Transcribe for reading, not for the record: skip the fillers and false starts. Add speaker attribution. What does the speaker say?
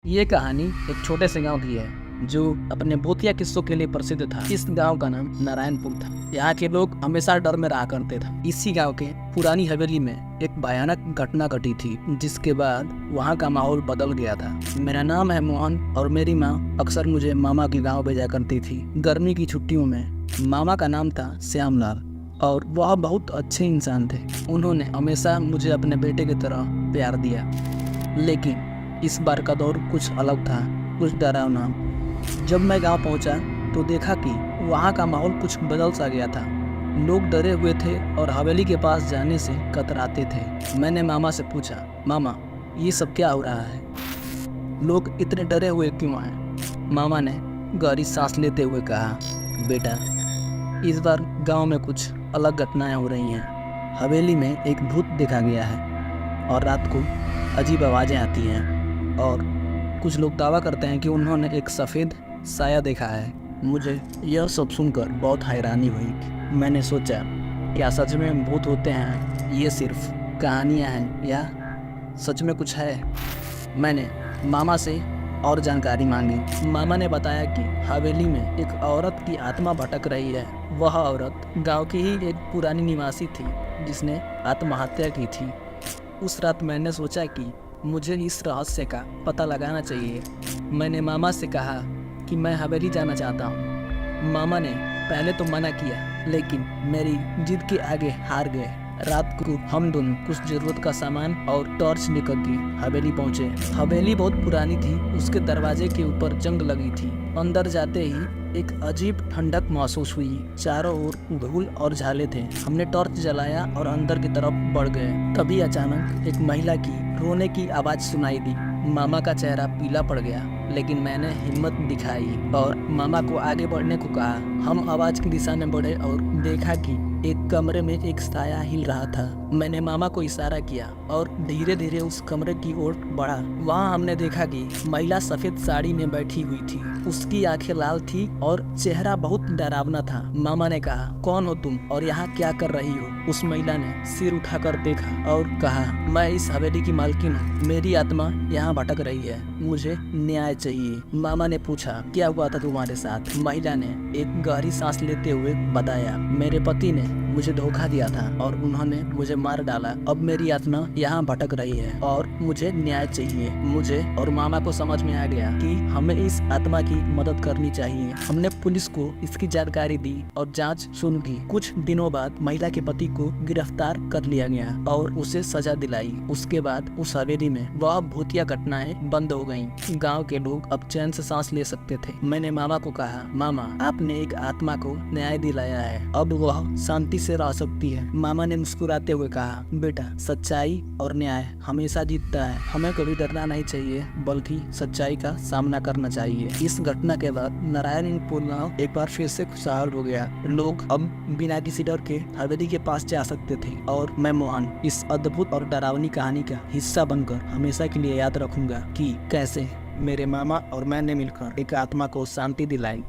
Speaker 1: ये कहानी एक छोटे से गांव की है जो अपने भूतिया किस्सों के लिए प्रसिद्ध था। इस गांव का नाम नारायणपुर था। यहाँ के लोग हमेशा डर में रहा करते थे। इसी गांव के पुरानी हवेली में एक भयानक घटना घटी थी, जिसके बाद वहाँ का माहौल बदल गया था। मेरा नाम है मोहन और मेरी माँ अक्सर मुझे मामा के गाँव भेजा करती थी। गर्मी की छुट्टियों में मामा का नाम था श्यामलाल और वह बहुत अच्छे इंसान थे। उन्होंने हमेशा मुझे अपने बेटे की तरह प्यार दिया, लेकिन इस बार का दौर कुछ अलग था, कुछ डरावना। जब मैं गांव पहुंचा तो देखा कि वहां का माहौल कुछ बदल सा गया था। लोग डरे हुए थे और हवेली के पास जाने से कतराते थे। मैंने मामा से पूछा, मामा ये सब क्या हो रहा है? लोग इतने डरे हुए क्यों हैं? मामा ने गहरी सांस लेते हुए कहा, बेटा इस बार गांव में कुछ अलग घटनाएं हो रही हैं। हवेली में एक भूत देखा गया है और रात को अजीब आवाज़ें आती हैं और कुछ लोग दावा करते हैं कि उन्होंने एक सफ़ेद साया देखा है। मुझे यह सब सुनकर बहुत हैरानी हुई। मैंने सोचा, क्या सच में भूत होते हैं? ये सिर्फ कहानियाँ हैं या सच में कुछ है? मैंने मामा से और जानकारी मांगी। मामा ने बताया कि हवेली में एक औरत की आत्मा भटक रही है। वह औरत गांव की ही एक पुरानी निवासी थी जिसने आत्महत्या की थी। उस रात मैंने सोचा कि मुझे इस रहस्य का पता लगाना चाहिए। मैंने मामा से कहा कि मैं हवेली जाना चाहता हूँ। मामा ने पहले तो मना किया, लेकिन मेरी जिद के आगे हार गए। रात को हम दोनों कुछ जरूरत का सामान और टॉर्च लेकर के हवेली पहुँचे। हवेली बहुत पुरानी थी, उसके दरवाजे के ऊपर जंग लगी थी। अंदर जाते ही एक अजीब ठंडक महसूस हुई। चारों ओर धूल और झाले थे। हमने टॉर्च जलाया और अंदर की तरफ बढ़ गए। तभी अचानक एक महिला की रोने की आवाज सुनाई दी। मामा का चेहरा पीला पड़ गया, लेकिन मैंने हिम्मत दिखाई और मामा को आगे बढ़ने को कहा। हम आवाज की दिशा में बढ़े और देखा कि एक कमरे में एक साया हिल रहा था। मैंने मामा को इशारा किया और धीरे धीरे उस कमरे की ओर बढ़ा। वहाँ हमने देखा कि महिला सफेद साड़ी में बैठी हुई थी। उसकी आंखें लाल थी और चेहरा बहुत डरावना था। मामा ने कहा, कौन हो तुम और यहाँ क्या कर रही हो? उस महिला ने सिर उठाकर देखा और कहा, मैं इस हवेली की मालकिन हूँ। मेरी आत्मा यहाँ भटक रही है, मुझे न्याय चाहिए। मामा ने पूछा, क्या हुआ था तुम्हारे साथ? महिला ने एक गहरी सांस लेते हुए बताया, मेरे पति ने मुझे धोखा दिया था और उन्होंने मुझे मार डाला। अब मेरी आत्मा यहाँ भटक रही है और मुझे न्याय चाहिए। मुझे और मामा को समझ में आ गया कि हमें इस आत्मा की मदद करनी चाहिए। हमने पुलिस को इसकी जानकारी दी और जांच शुरू की। कुछ दिनों बाद महिला के पति को गिरफ्तार कर लिया गया और उसे सजा दिलाई। उसके बाद उस हवेली में वह भूतिया घटनाएं बंद हो गईं। गांव के लोग अब चैन से सांस ले सकते थे। मैंने मामा को कहा, मामा आपने एक आत्मा को न्याय दिलाया है, अब वह शांति से रह सकती है। मामा ने मुस्कुराते हुए कहा, बेटा सच्चाई और न्याय हमेशा जीतता है। हमें कभी डरना नहीं चाहिए, बल्कि सच्चाई का सामना करना चाहिए। इस घटना के बाद नारायणपुर गाँव एक बार फिर से खुशहाल हो गया। लोग अब बिना किसी डर के हवेली के पास जा सकते थे और मैं मोहन इस अद्भुत और डरावनी कहानी का हिस्सा बनकर हमेशा के लिए याद रखूंगा कि कैसे मेरे मामा और मैंने मिलकर एक आत्मा को शांति दिलाई।